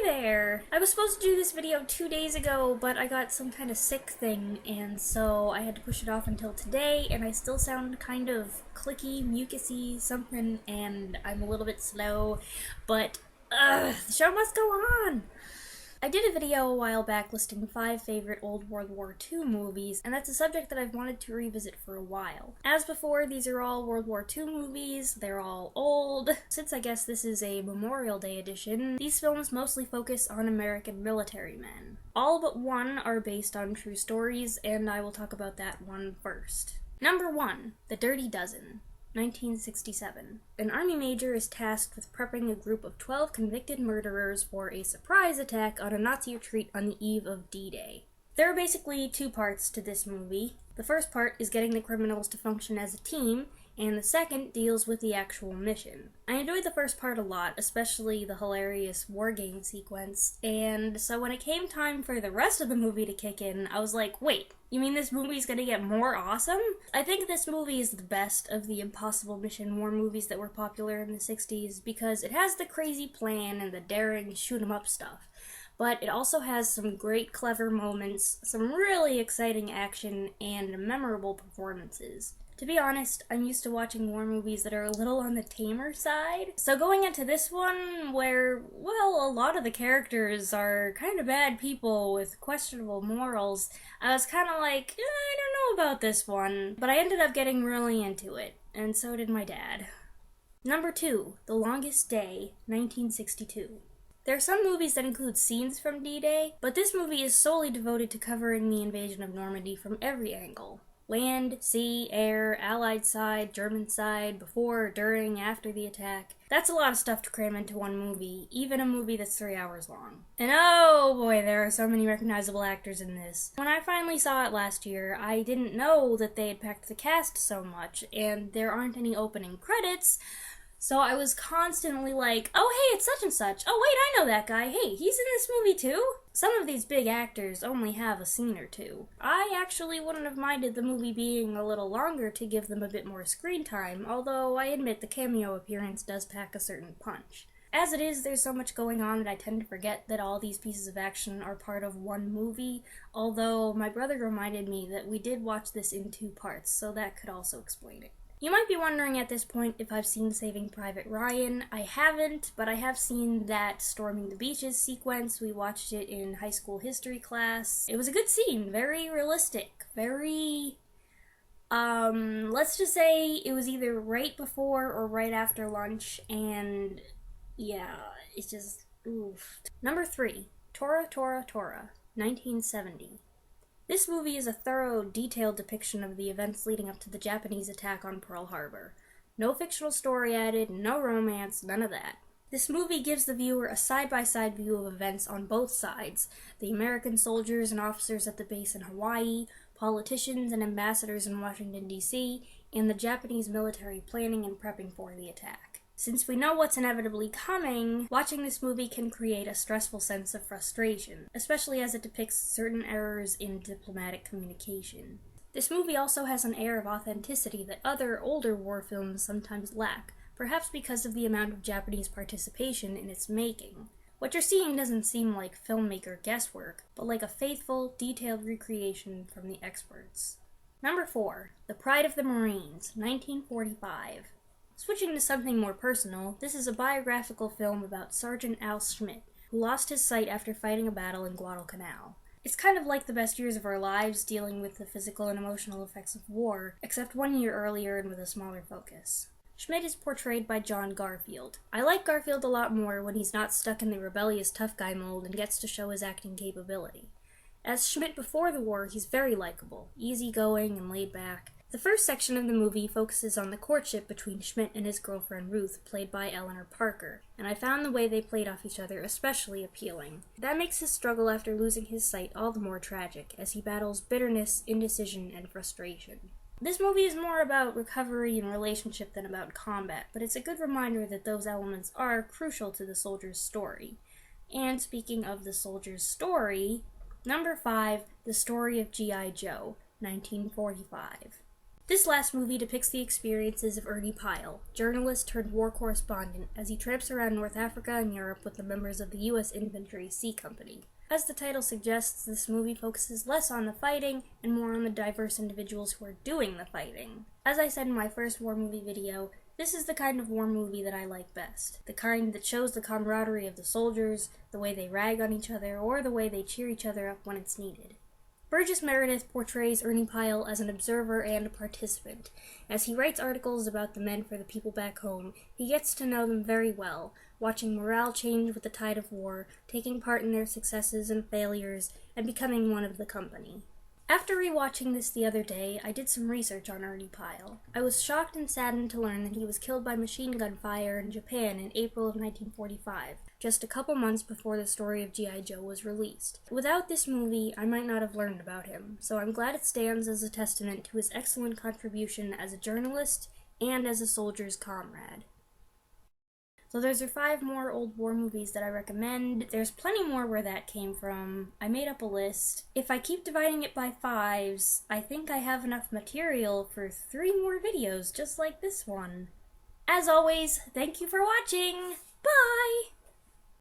there! I was supposed to do this video 2 days ago, but I got some kind of sick thing, and so I had to push it off until today, and I still sound kind of clicky, mucusy, something, and I'm a little bit slow, but the show must go on! I did a video a while back listing 5 favorite old World War II movies, and that's a subject that I've wanted to revisit for a while. As before, these are all World War II movies, they're all old. Since I guess this is a Memorial Day edition, these films mostly focus on American military men. All but one are based on true stories, and I will talk about that one first. Number 1, The Dirty Dozen. 1967. An army major is tasked with prepping a group of 12 convicted murderers for a surprise attack on a Nazi retreat on the eve of D-Day. There are basically 2 parts to this movie. The first part is getting the criminals to function as a team, and the second deals with the actual mission. I enjoyed the first part a lot, especially the hilarious war game sequence, and so when it came time for the rest of the movie to kick in, I was like, wait, you mean this movie's gonna get more awesome? I think this movie is the best of the Impossible Mission war movies that were popular in the 60s because it has the crazy plan and the daring shoot-'em-up stuff. But it also has some great clever moments, some really exciting action, and memorable performances. To be honest, I'm used to watching war movies that are a little on the tamer side, so going into this one where, well, a lot of the characters are kind of bad people with questionable morals, I was kind of like, I don't know about this one, but I ended up getting really into it, and so did my dad. Number 2, The Longest Day, 1962. There are some movies that include scenes from D-Day, but this movie is solely devoted to covering the invasion of Normandy from every angle. Land, sea, air, Allied side, German side, before, during, after the attack. That's a lot of stuff to cram into one movie, even a movie that's 3 hours long. And oh boy, there are so many recognizable actors in this. When I finally saw it last year, I didn't know that they had packed the cast so much, and there aren't any opening credits, so I was constantly like, oh hey, it's such and such. Oh wait, I know that guy. Hey, he's in this movie too? Some of these big actors only have a scene or 2. I actually wouldn't have minded the movie being a little longer to give them a bit more screen time, although I admit the cameo appearance does pack a certain punch. As it is, there's so much going on that I tend to forget that all these pieces of action are part of one movie, although my brother reminded me that we did watch this in 2 parts, so that could also explain it. You might be wondering at this point if I've seen Saving Private Ryan. I haven't, but I have seen that Storming the Beaches sequence. We watched it in high school history class. It was a good scene, very realistic, very, let's just say it was either right before or right after lunch, and yeah, it's just, oof. Number 3, Tora, Tora, Tora, 1970. This movie is a thorough, detailed depiction of the events leading up to the Japanese attack on Pearl Harbor. No fictional story added, no romance, none of that. This movie gives the viewer a side-by-side view of events on both sides, the American soldiers and officers at the base in Hawaii, politicians and ambassadors in Washington, D.C., and the Japanese military planning and prepping for the attack. Since we know what's inevitably coming, watching this movie can create a stressful sense of frustration, especially as it depicts certain errors in diplomatic communication. This movie also has an air of authenticity that other older war films sometimes lack, perhaps because of the amount of Japanese participation in its making. What you're seeing doesn't seem like filmmaker guesswork, but like a faithful, detailed recreation from the experts. Number 4, The Pride of the Marines, 1945. Switching to something more personal, this is a biographical film about Sergeant Al Schmidt, who lost his sight after fighting a battle in Guadalcanal. It's kind of like the best years of our lives, dealing with the physical and emotional effects of war, except 1 year earlier and with a smaller focus. Schmidt is portrayed by John Garfield. I like Garfield a lot more when he's not stuck in the rebellious tough guy mold and gets to show his acting capability. As Schmidt before the war, he's very likable, easygoing and laid back. The first section of the movie focuses on the courtship between Schmidt and his girlfriend Ruth, played by Eleanor Parker, and I found the way they played off each other especially appealing. That makes his struggle after losing his sight all the more tragic, as he battles bitterness, indecision, and frustration. This movie is more about recovery and relationship than about combat, but it's a good reminder that those elements are crucial to the soldier's story. And speaking of the soldier's story, number 5, The Story of G.I. Joe, 1945. This last movie depicts the experiences of Ernie Pyle, journalist turned war correspondent, as he tramps around North Africa and Europe with the members of the U.S. Infantry C Company. As the title suggests, this movie focuses less on the fighting and more on the diverse individuals who are doing the fighting. As I said in my first war movie video, this is the kind of war movie that I like best. The kind that shows the camaraderie of the soldiers, the way they rag on each other, or the way they cheer each other up when it's needed. Burgess Meredith portrays Ernie Pyle as an observer and a participant. As he writes articles about the men for the people back home, he gets to know them very well, watching morale change with the tide of war, taking part in their successes and failures, and becoming one of the company. After rewatching this the other day, I did some research on Ernie Pyle. I was shocked and saddened to learn that he was killed by machine gun fire in Japan in April of 1945, just a couple months before the Story of G.I. Joe was released. Without this movie, I might not have learned about him, so I'm glad it stands as a testament to his excellent contribution as a journalist and as a soldier's comrade. So those are 5 more old war movies that I recommend. There's plenty more where that came from. I made up a list. If I keep dividing it by 5s, I think I have enough material for 3 more videos just like this one. As always, thank you for watching! Bye!